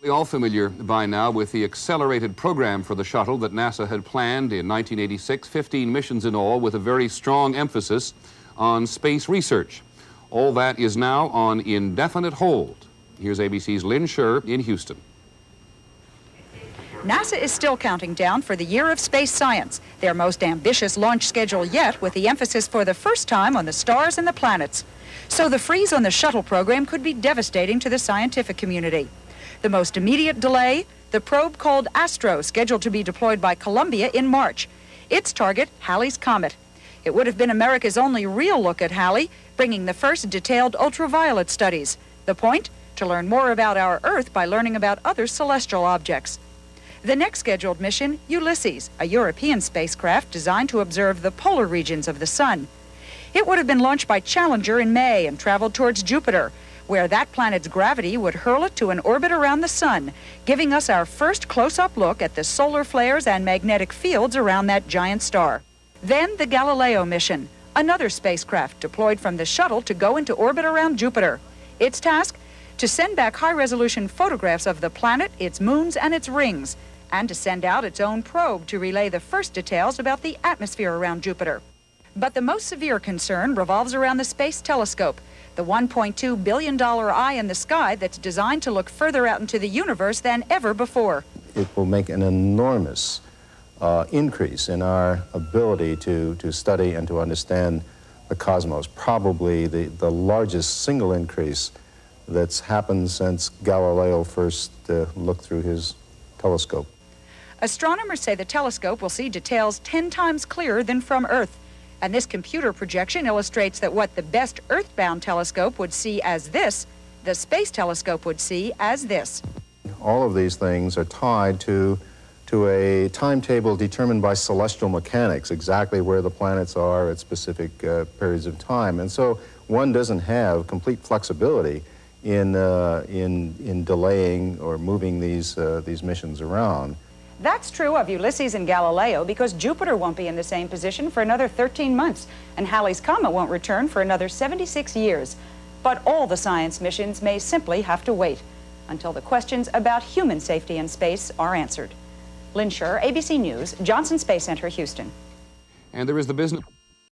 We're all familiar by now with the accelerated program for the shuttle that NASA had planned in 1986, 15 missions in all, with a very strong emphasis on space research. All that is now on indefinite hold. Here's ABC's Lynn Scher in Houston. NASA is still counting down for the year of space science, their most ambitious launch schedule yet, with the emphasis for the first time on the stars and the planets. So the freeze on the shuttle program could be devastating to the scientific community. The most immediate delay, the probe called Astro, scheduled to be deployed by Columbia in March. Its target, Halley's Comet. It would have been America's only real look at Halley, bringing the first detailed ultraviolet studies. The point? To learn more about our Earth by learning about other celestial objects. The next scheduled mission, Ulysses, a European spacecraft designed to observe the polar regions of the sun. It would have been launched by Challenger in May and traveled towards Jupiter, where that planet's gravity would hurl it to an orbit around the sun, giving us our first close-up look at the solar flares and magnetic fields around that giant star. Then the Galileo mission, another spacecraft deployed from the shuttle to go into orbit around Jupiter. Its task? To send back high-resolution photographs of the planet, its moons, and its rings, and to send out its own probe to relay the first details about the atmosphere around Jupiter. But the most severe concern revolves around the Space Telescope, the $1.2 billion eye in the sky that's designed to look further out into the universe than ever before. It will make an enormous increase in our ability to study and to understand the cosmos, probably the largest single increase that's happened since Galileo first looked through his telescope. Astronomers say the telescope will see details 10 times clearer than from Earth. And this computer projection illustrates that what the best Earth-bound telescope would see as this, the Space Telescope would see as this. All of these things are tied to a timetable determined by celestial mechanics, exactly where the planets are at specific periods of time. And so one doesn't have complete flexibility in delaying or moving these missions around. That's true of Ulysses and Galileo because Jupiter won't be in the same position for another 13 months, and Halley's Comet won't return for another 76 years. But all the science missions may simply have to wait until the questions about human safety in space are answered. Lynn Scher, ABC News, Johnson Space Center, Houston. And there is the business.